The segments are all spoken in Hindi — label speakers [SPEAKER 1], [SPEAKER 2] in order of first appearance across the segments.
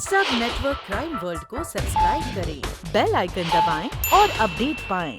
[SPEAKER 1] सब नेटवर्क क्राइम वर्ल्ड को सब्सक्राइब करें, बेल आइकन दबाएं और अपडेट पाएं।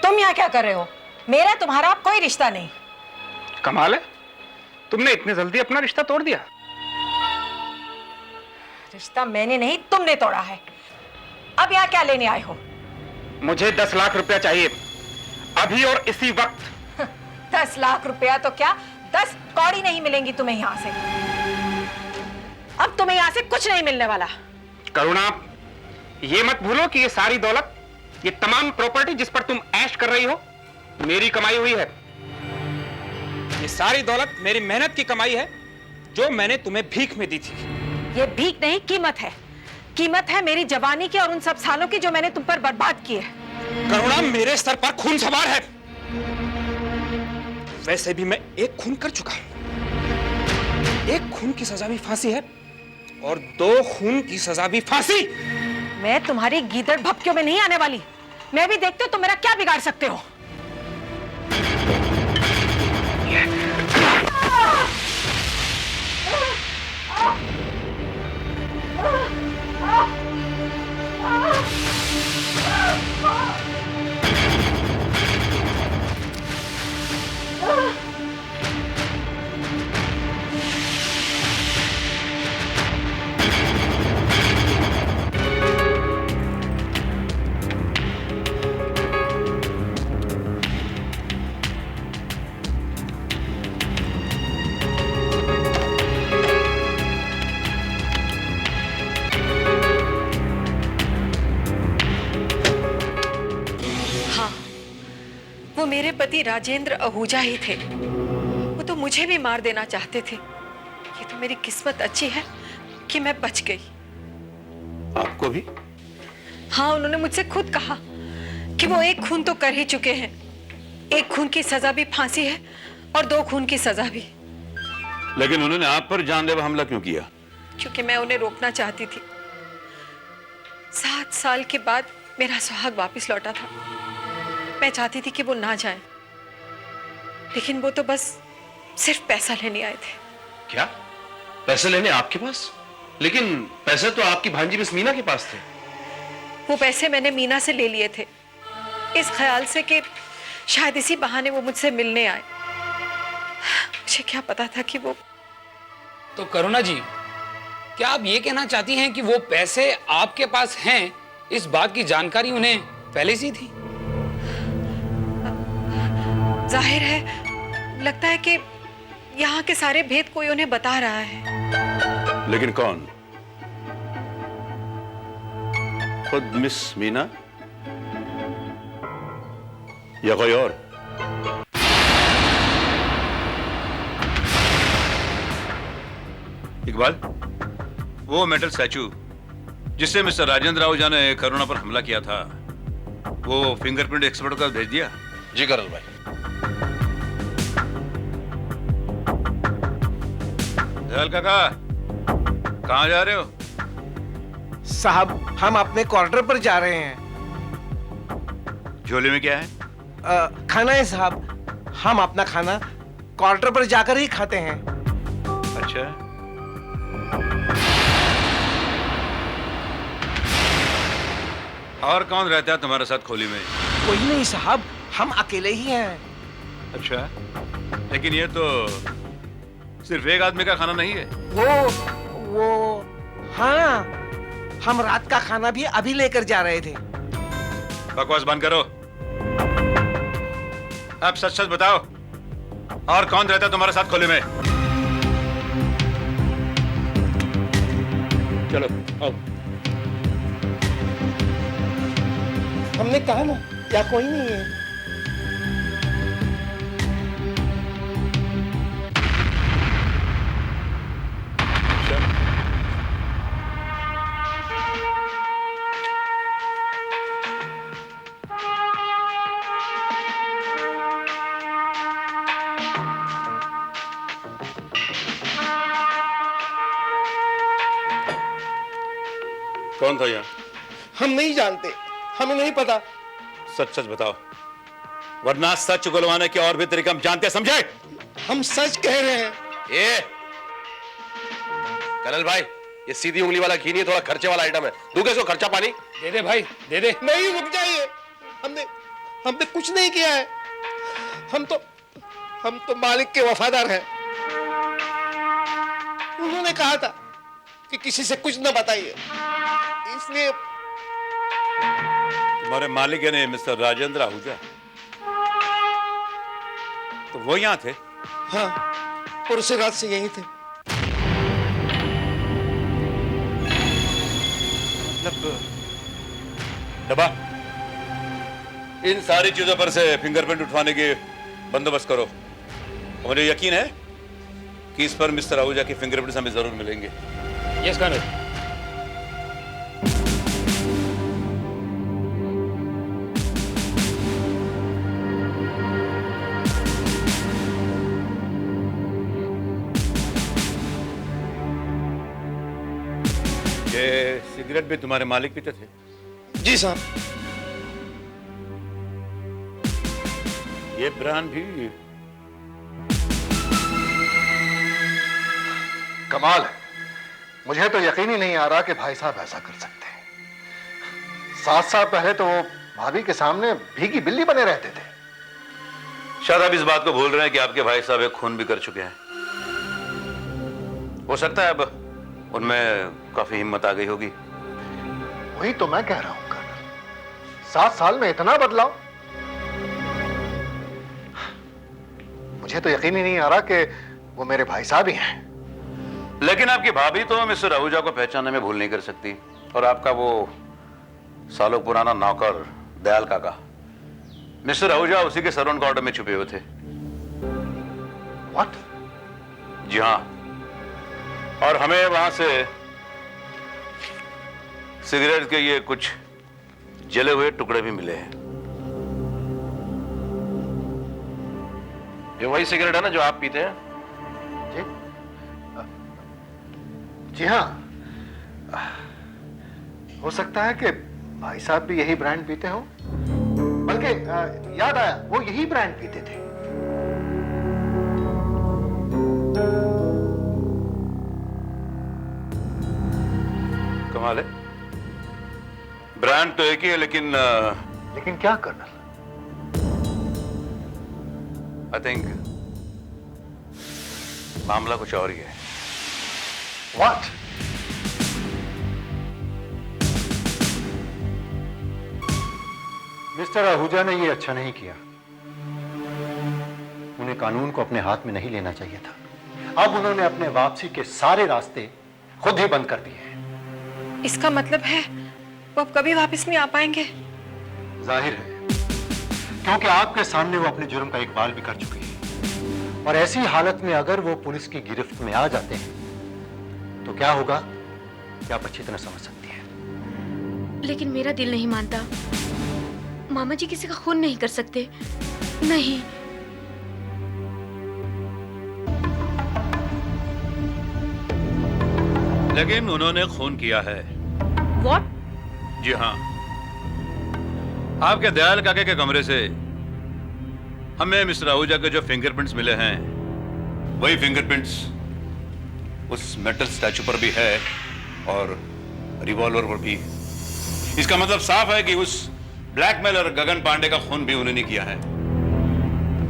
[SPEAKER 2] तुम यहाँ क्या कर रहे हो? मेरा तुम्हारा कोई रिश्ता नहीं।
[SPEAKER 3] कमाल है, तुमने इतने जल्दी अपना रिश्ता तोड़ दिया।
[SPEAKER 2] रिश्ता मैंने नहीं, तुमने तोड़ा है। अब यहाँ क्या लेने आए हो?
[SPEAKER 3] मुझे 10 लाख रुपया चाहिए, अभी और इसी वक्त।
[SPEAKER 2] 10 लाख रुपया तो क्या, 10 कौड़ी नहीं मिलेंगी तुम्हें यहाँ से। अब तुम्हें यहाँ से कुछ नहीं मिलने वाला।
[SPEAKER 3] करुणा, ये मत भूलो कि ये सारी दौलत, ये तमाम प्रॉपर्टी जिस पर तुम ऐश कर रही हो, मेरी कमाई हुई है। ये सारी दौलत मेरी मेहनत की कमाई है, जो मैंने तुम्हें भीख में दी थी।
[SPEAKER 2] ये भीख नहीं, कीमत है। कीमत है मेरी जवानी की और उन सब सालों की जो मैंने तुम पर बर्बाद की है।
[SPEAKER 3] करुणा, मेरे सर पर खून सवार है। वैसे भी मैं एक खून कर चुका हूं। एक खून की सजा भी फांसी है और 2 खून की सजा भी फांसी।
[SPEAKER 2] मैं तुम्हारी गीदड़ भपकियों में नहीं आने वाली। मैं भी देखती हूँ तुम मेरा क्या बिगाड़ सकते हो। वो मेरे पति राजेंद्र आहूजा ही थे। वो तो मुझे भी मार देना चाहते थे। ये तो मेरी किस्मत अच्छी है कि मैं बच गई।
[SPEAKER 4] आपको भी?
[SPEAKER 2] हाँ, उन्होंने मुझसे खुद कहा कि वो एक खून तो कर ही चुके हैं। एक खून की सजा भी फांसी है और 2 खून की सजा भी।
[SPEAKER 4] लेकिन उन्होंने आप पर जानलेवा हमला क्यों किया?
[SPEAKER 2] क्योंकि मैं उन्हें रोकना चाहती थी। 7 साल के बाद मेरा सुहाग वापस लौटा था। मैं चाहती थी कि वो ना जाए, लेकिन वो तो बस सिर्फ पैसा लेने आए थे।
[SPEAKER 4] क्या? पैसे लेने आपके पास? लेकिन पैसे तो आपकी भांजी मिस मीना के पास थे।
[SPEAKER 2] वो पैसे मैंने मीना से ले लिए थे, इस ख्याल से कि शायद इसी बहाने वो मुझसे मिलने आए। मुझे क्या पता था कि वो।
[SPEAKER 5] तो करुणा जी, क्या आप ये कहना चाहती हैं कि वो पैसे आपके पास हैं, इस बात की जानकारी उन्हें पहले से थी?
[SPEAKER 2] जाहिर है, लगता है कि यहाँ के सारे भेद कोई उन्हें बता रहा है।
[SPEAKER 4] लेकिन कौन? खुद मिस मीना या कोई और?
[SPEAKER 6] इकबाल, वो मेटल स्टैचू जिससे मिस्टर राजेंद्र आहूजा ने करुणा पर हमला किया था, वो फिंगरप्रिंट एक्सपर्ट का भेज दिया?
[SPEAKER 4] जी करल भाई।
[SPEAKER 6] दयाल काका, कहाँ जा रहे हो?
[SPEAKER 7] साहब, हम अपने क्वार्टर पर जा रहे हैं।
[SPEAKER 6] झोले में क्या है?
[SPEAKER 7] खाना है साहब। हम अपना खाना क्वार्टर पर जाकर ही खाते हैं।
[SPEAKER 6] अच्छा, और कौन रहता है तुम्हारे साथ खोली में?
[SPEAKER 7] कोई नहीं साहब, हम अकेले ही हैं।
[SPEAKER 6] अच्छा, लेकिन ये तो सिर्फ एक आदमी का खाना नहीं है।
[SPEAKER 7] वो हाँ, हम रात का खाना भी अभी लेकर जा रहे थे।
[SPEAKER 6] बकवास बंद करो, अब सच सच बताओ, और कौन रहता है तुम्हारे साथ खोली में?
[SPEAKER 4] चलो आओ।
[SPEAKER 7] हमने कहा ना, या कोई नहीं है।
[SPEAKER 6] कौन था यहाँ?
[SPEAKER 7] हम नहीं जानते, हमें नहीं पता।
[SPEAKER 6] सच सच बताओ, वरना सच उगलवाने के और भी तरीके हम जानते हैं, समझे?
[SPEAKER 7] हम सच कह रहे हैं।
[SPEAKER 4] ए कनल भाई, ये सीधी उंगली वाला घी नहीं, थोड़ा खर्चे वाला आइटम है। दूंगे इसको खर्चा पानी?
[SPEAKER 5] दे दे भाई, दे दे।
[SPEAKER 7] नहीं, रुक जाइए। हमने कुछ नहीं किया है। हम तो मालिक के वफादार हैं। उन्होंने कहा था कि किसी से कुछ न बताइए, इसलिए।
[SPEAKER 6] तुम्हारे मालिक यानी मिस्टर राजेंद्र आहूजा, तो वो यहाँ थे?
[SPEAKER 7] हाँ, पुरसे रात से यहीं थे।
[SPEAKER 6] डबा, इन सारी चीजों पर से फिंगरप्रिंट उठवाने के बंदोबस्त करो। मुझे यकीन है कि इस पर मिस्टर आहूजा की फिंगरप्रिंट्स हमें जरूर मिलेंगे।
[SPEAKER 5] Yes colonel.
[SPEAKER 6] ये सिगरेट भी तुम्हारे मालिक पीते थे?
[SPEAKER 7] जी साहब।
[SPEAKER 6] ये ब्रांड भी?
[SPEAKER 8] कमाल है, मुझे तो यकीन ही नहीं आ रहा कि भाई साहब ऐसा कर सकते हैं। 7 साल पहले तो वो भाभी के सामने भीगी बिल्ली बने रहते थे।
[SPEAKER 6] शायद आप इस बात को भूल रहे हैं कि आपके भाई साहब एक खून भी कर चुके हैं। हो सकता है अब उनमें काफी हिम्मत आ गई होगी।
[SPEAKER 8] वही तो मैं कह रहा हूं कर्नल, 7 साल में इतना बदलाव। मुझे तो यकीन ही नहीं आ रहा कि वो मेरे भाई साहब ही हैं।
[SPEAKER 6] लेकिन आपकी भाभी तो मिस्टर आहूजा को पहचानने में भूल नहीं कर सकती, और आपका वो सालों पुराना नौकर दयाल काका, मिस्टर आहूजा उसी के सर्वेंट क्वार्टर में छुपे हुए थे।
[SPEAKER 8] What?
[SPEAKER 6] जी हाँ, और हमें वहां से सिगरेट के ये कुछ जले हुए टुकड़े भी मिले हैं।
[SPEAKER 4] ये वही सिगरेट है ना जो आप पीते हैं?
[SPEAKER 8] जी जी हाँ, हो सकता है कि भाई साहब भी यही ब्रांड पीते हो। बल्कि याद आया, वो यही ब्रांड पीते थे।
[SPEAKER 6] कमाल है, ब्रांड तो एक ही है, लेकिन
[SPEAKER 8] लेकिन क्या कर्नल?
[SPEAKER 6] आई थिंक मामला कुछ और ही है।
[SPEAKER 8] What?
[SPEAKER 9] मिस्टर आहूजा ने ये अच्छा नहीं किया। उन्हें कानून को अपने हाथ में नहीं लेना चाहिए था। अब उन्होंने अपने वापसी के सारे रास्ते खुद ही बंद कर दिए हैं।
[SPEAKER 2] इसका मतलब है वो अब कभी वापस नहीं आ पाएंगे?
[SPEAKER 9] जाहिर है, क्योंकि आपके सामने वो अपने जुर्म का इकबाल भी कर चुके हैं। और ऐसी हालत में अगर वो पुलिस की गिरफ्त में आ जाते हैं तो क्या होगा, क्या आप अच्छी तरह समझ सकती हैं।
[SPEAKER 10] लेकिन मेरा दिल नहीं मानता। मामा जी किसी का खून नहीं कर सकते। नहीं।
[SPEAKER 6] लेकिन उन्होंने खून किया है।
[SPEAKER 10] What?
[SPEAKER 6] जी हाँ, आपके दयाल काके के कमरे से हमें मिस्टर आहूजा के जो फिंगरप्रिंट्स मिले हैं, वही फिंगरप्रिंट्स उस मेटल स्टैचू पर भी है और रिवॉल्वर पर भी। इसका मतलब साफ है कि उस ब्लैकमेलर गगन पांडे का खून भी उन्होंने किया है।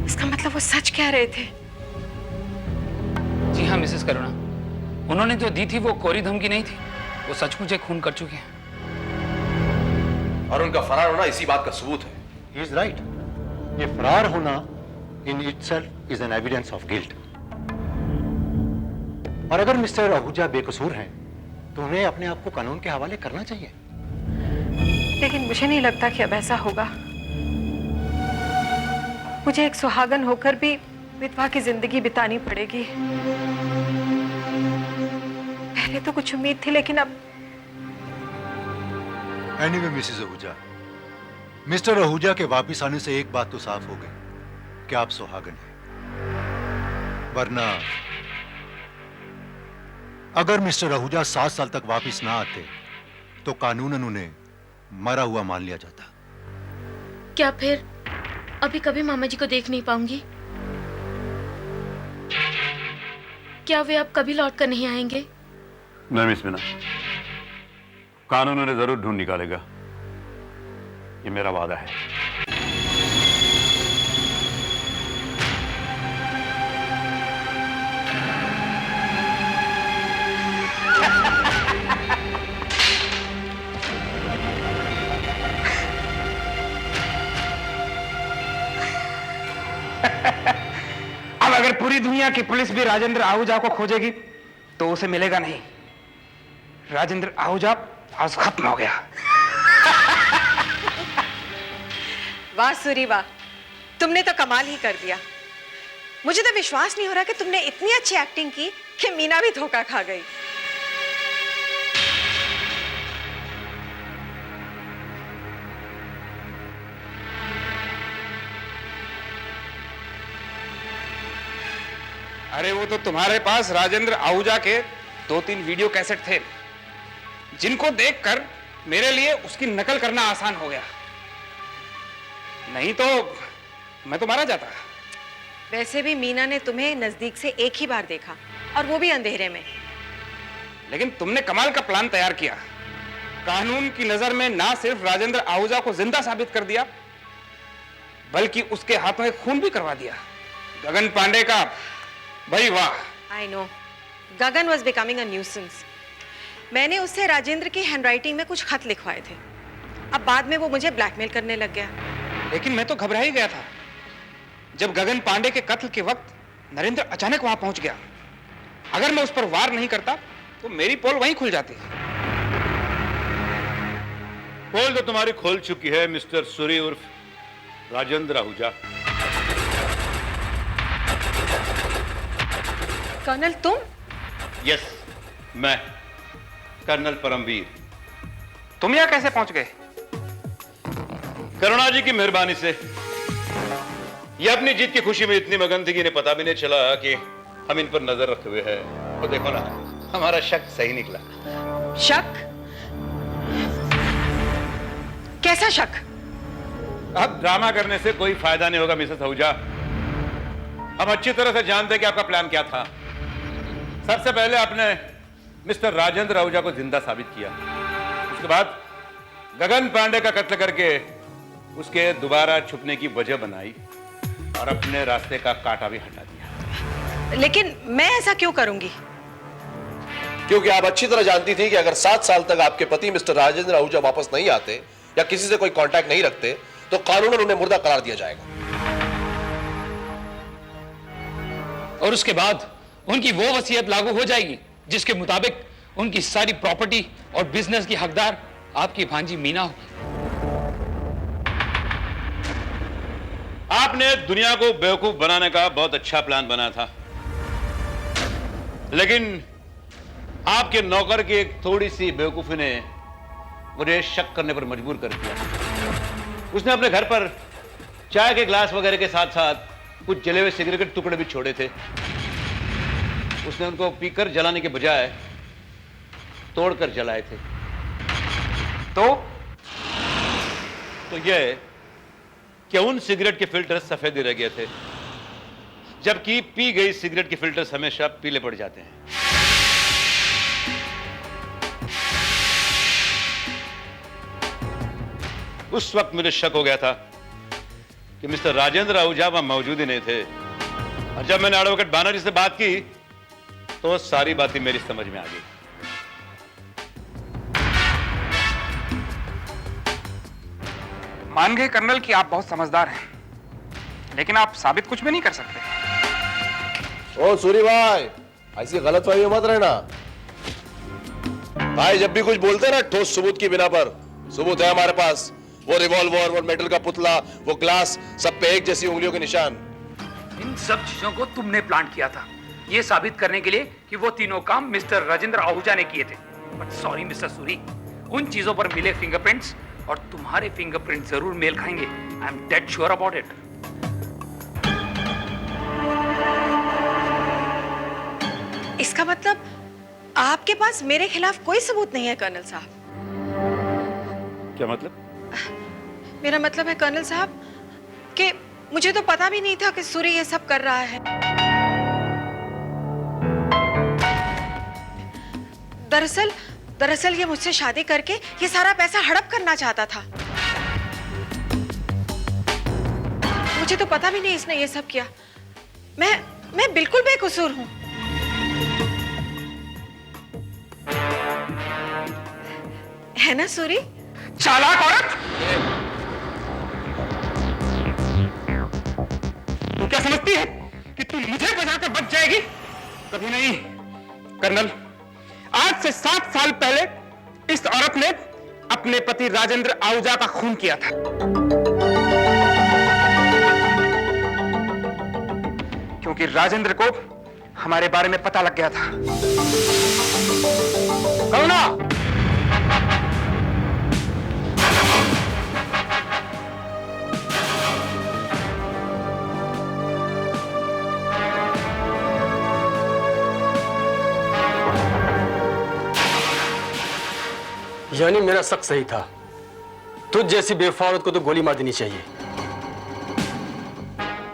[SPEAKER 2] इसका मतलब वो सच कह रहे थे?
[SPEAKER 5] जी हाँ मिसेस करुणा, उन्होंने जो दी थी वो कोरी धमकी नहीं थी, वो सचमुच एक खून कर चुके हैं।
[SPEAKER 4] और उनका फरार होना इसी बात का सबूत है।
[SPEAKER 9] He is right. ये फरार होना in itself is an evidence of guilt. और अगर मिस्टर आहूजा बेकसूर हैं, तो उन्हें अपने आप को कानून के हवाले करना चाहिए।
[SPEAKER 2] लेकिन मुझे नहीं लगता कि अब ऐसा होगा। मुझे एक सुहागन होकर भी विधवा की जिंदगी बितानी पड़ेगी। पहले तो कुछ उम्मीद थी, लेकिन अब।
[SPEAKER 9] Anyway Mrs Ahuja, mister Ahuja के वापस आने से एक बात तो साफ हो गई कि आप सुहागन हैं। वरना अगर मिस्टर आहूजा 7 साल तक वापस ना आते तो कानूनन उन्हें मरा हुआ मान लिया जाता।
[SPEAKER 10] क्या फिर अभी कभी मामा जी को देख नहीं पाऊंगी? क्या वे अब कभी लौट कर नहीं आएंगे?
[SPEAKER 6] नहीं मिस मीना, कानून उन्हें जरूर ढूंढ निकालेगा, ये मेरा वादा है।
[SPEAKER 3] अब अगर पूरी दुनिया की पुलिस भी राजेंद्र आहूजा को खोजेगी तो उसे मिलेगा नहीं। राजेंद्र आहूजा आज खत्म हो गया।
[SPEAKER 2] वाह सूरी वाह, तुमने तो कमाल ही कर दिया। मुझे तो विश्वास नहीं हो रहा कि तुमने इतनी अच्छी एक्टिंग की कि मीना भी धोखा खा गई।
[SPEAKER 3] अरे वो तो तुम्हारे पास राजेंद्र आहूजा के 2-3 वीडियो कैसेट थे, जिनको देखकर मेरे लिए उसकी नकल करना आसान हो गया, नहीं तो मैं तो मारा जाता।
[SPEAKER 2] वैसे भी मीना ने तुम्हें नजदीक से एक ही बार देखा, और वो भी अंधेरे में।
[SPEAKER 3] लेकिन तुमने कमाल का प्लान तैयार किया। कानून की नजर में ना सिर्फ राजेंद्र आहूजा को जिंदा साबित कर दिया, बल्कि उसके हाथों में खून भी करवा दिया। गगन पांडे का भाई वाह।
[SPEAKER 2] I know, Gagan was becoming a nuisance. मैंने उससे राजेंद्र की हैंडराइटिंग में कुछ खत लिखवाए थे, अब बाद में वो मुझे ब्लैकमेल करने लग गया।
[SPEAKER 3] लेकिन मैं तो घबरा ही गया था जब गगन पांडे के कत्ल के वक्त नरेंद्र अचानक वहां पहुंच गया। अगर मैं उस पर वार नहीं करता तो मेरी पोल वहीं खुल जाती।
[SPEAKER 6] पोल तो तुम्हारी खोल चुकी है मिस्टर सूरी उर्फ राजेंद्र आहूजा।
[SPEAKER 2] कर्नल तुम?
[SPEAKER 6] यस, मैं कर्नल परमवीर।
[SPEAKER 3] तुम यहाँ कैसे पहुंच गए?
[SPEAKER 6] करुणा जी की मेहरबानी से। ये अपनी जीत की खुशी में इतनी मगन थी कि इन्हें पता भी नहीं चला कि हम इन पर नजर रखे हुए हैं। तो देखो ना, हमारा शक सही निकला।
[SPEAKER 2] शक? कैसा शक?
[SPEAKER 6] अब ड्रामा करने से कोई फायदा नहीं होगा मिसेस आहूजा। हम अच्छी तरह से जानते हैं कि आपका प्लान क्या था। सबसे पहले आपने मिस्टर राजेंद्र आहूजा को जिंदा साबित किया, उसके बाद गगन पांडे का कत्ल करके उसके दोबारा छुपने की वजह बनाई और अपने रास्ते का कांटा भी हटा दिया।
[SPEAKER 2] लेकिन मैं ऐसा क्यों करूंगी?
[SPEAKER 4] क्योंकि आप अच्छी तरह जानती थी कि अगर 7 साल तक आपके पति मिस्टर राजेंद्र आहूजा वापस नहीं आते या किसी से कोई कांटेक्ट नहीं रखते तो कानूनन उन्हें मुर्दा करार दिया जाएगा।
[SPEAKER 5] और उसके बाद उनकी वो वसीयत लागू हो जाएगी जिसके मुताबिक उनकी सारी प्रॉपर्टी और बिजनेस की हकदार आपकी भांजी मीना होगी।
[SPEAKER 6] आपने दुनिया को बेवकूफ बनाने का बहुत अच्छा प्लान बनाया था, लेकिन आपके नौकर की एक थोड़ी सी बेवकूफी ने मुझे शक करने पर मजबूर कर दिया। उसने अपने घर पर चाय के ग्लास वगैरह के साथ साथ कुछ जले हुए सिगरेट के टुकड़े भी छोड़े थे। उसने उनको पीकर जलाने के बजाय तोड़कर जलाए थे।
[SPEAKER 3] तो
[SPEAKER 6] यह कि उन सिगरेट के फिल्टर सफेद रह गए थे, जबकि पी गई सिगरेट के फिल्टर्स हमेशा पीले पड़ जाते हैं। उस वक्त मुझे शक हो गया था कि मिस्टर राजेंद्र आहूजा वहां मौजूद ही नहीं थे, और जब मैंने एडवोकेट बानर्जी से बात की तो सारी बातें मेरी समझ में आ गई।
[SPEAKER 3] मान गए कर्नल कि आप बहुत समझदार हैं, लेकिन आप साबित कुछ भी नहीं कर सकते।
[SPEAKER 4] ओ सूरी भाई, ऐसी गलतफहमी मत रहना भाई। जब भी कुछ बोलते हैं ना ठोस सबूत की बिना पर, सबूत है हमारे पास। वो रिवॉल्वर, वो मेटल का पुतला, वो ग्लास, सब पे एक जैसी उंगलियों के निशान।
[SPEAKER 5] इन सब चीजों को तुमने प्लान किया था, ये साबित करने के लिए कि वो तीनों काम मिस्टर राजेंद्र आहूजा ने किए थे। बट सॉरी मिस्टर सूरी, उन चीजों पर मिले फिंगरप्रिंट्स और तुम्हारे फिंगरप्रिंट जरूर मेल खाएंगे। I am dead sure about it.
[SPEAKER 2] इसका मतलब आपके पास मेरे खिलाफ कोई सबूत नहीं है कर्नल साहब?
[SPEAKER 6] क्या मतलब?
[SPEAKER 2] मेरा मतलब है कर्नल साहब कि मुझे तो पता भी नहीं था कि सूर्य ये सब कर रहा है। दरअसल ये मुझसे शादी करके ये सारा पैसा हड़प करना चाहता था। मुझे तो पता भी नहीं इसने ये सब किया। मैं बिल्कुल बेकसूर हूं। है ना सूरी?
[SPEAKER 3] चालाक औरत! तू क्या समझती है कि तू मुझे बचाकर बच जाएगी? कभी नहीं कर्नल। आज से 7 साल पहले इस औरत ने अपने पति राजेंद्र आहूजा का खून किया था। क्योंकि राजेंद्र को हमारे बारे में पता लग गया था। करुणा!
[SPEAKER 11] यानी मेरा शक सही था। तुझ जैसी बेवफा औरत को तो गोली मार देनी चाहिए।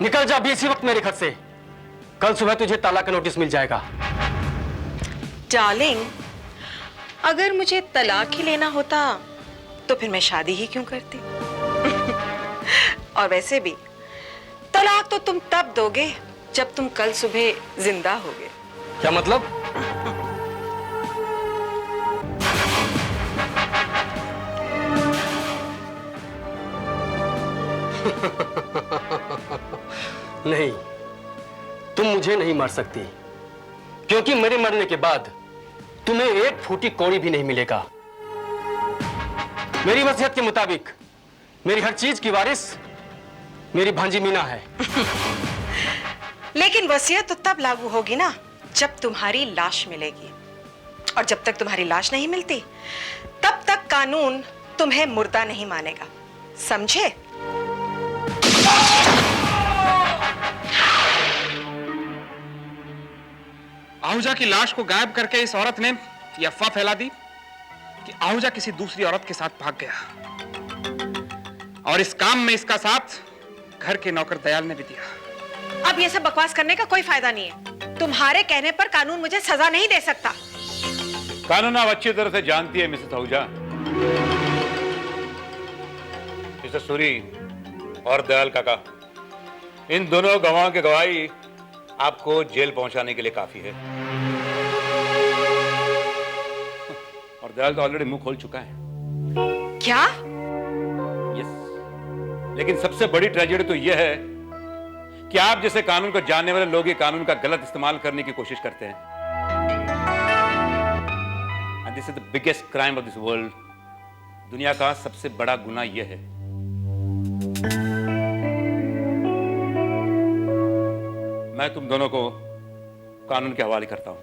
[SPEAKER 11] निकल जा अभी इसी वक्त मेरे घर से। कल सुबह तुझे तलाक का नोटिस मिल जाएगा।
[SPEAKER 2] डार्लिंग, अगर मुझे तलाक ही लेना होता तो फिर मैं शादी ही क्यों करती? और वैसे भी तलाक तो तुम तब दोगे जब तुम कल सुबह जिंदा होगे।
[SPEAKER 11] क्या मतलब? नहीं, तुम मुझे नहीं मार सकती, क्योंकि मेरे मरने के बाद तुम्हें एक फूटी कौड़ी भी नहीं मिलेगा। मेरी वसीयत के मुताबिक मेरी हर चीज की वारिस मेरी भांजी मीना है।
[SPEAKER 2] लेकिन वसीयत तो तब लागू होगी ना जब तुम्हारी लाश मिलेगी, और जब तक तुम्हारी लाश नहीं मिलती तब तक कानून तुम्हें मुर्दा नहीं मानेगा, समझे?
[SPEAKER 3] आहूजा की लाश को गायब करके इस औरत ने यह अफवाह फैला दी कि आहूजा किसी दूसरी औरत के साथ भाग गया, और इस काम में इसका साथ घर के नौकर दयाल ने भी दिया।
[SPEAKER 2] अब ये सब बकवास करने का कोई फायदा नहीं है। तुम्हारे कहने पर कानून मुझे सजा नहीं दे सकता।
[SPEAKER 6] कानून आप अच्छी तरह से जानती है मिसेस आहूजा। मिस्टर सूरी और दयाल काका, इन दोनों गवाहों की गवाही आपको जेल पहुंचाने के लिए काफी है। और दयाल तो ऑलरेडी मुंह खोल चुका है।
[SPEAKER 2] क्या?
[SPEAKER 6] यस। लेकिन सबसे बड़ी ट्रेजेडी तो यह है कि आप जैसे कानून को जानने वाले लोग ये कानून का गलत इस्तेमाल करने की कोशिश करते हैं। And this is the biggest crime of this world. दुनिया का सबसे बड़ा गुनाह यह है। मैं तुम दोनों को कानून के हवाले करता हूं।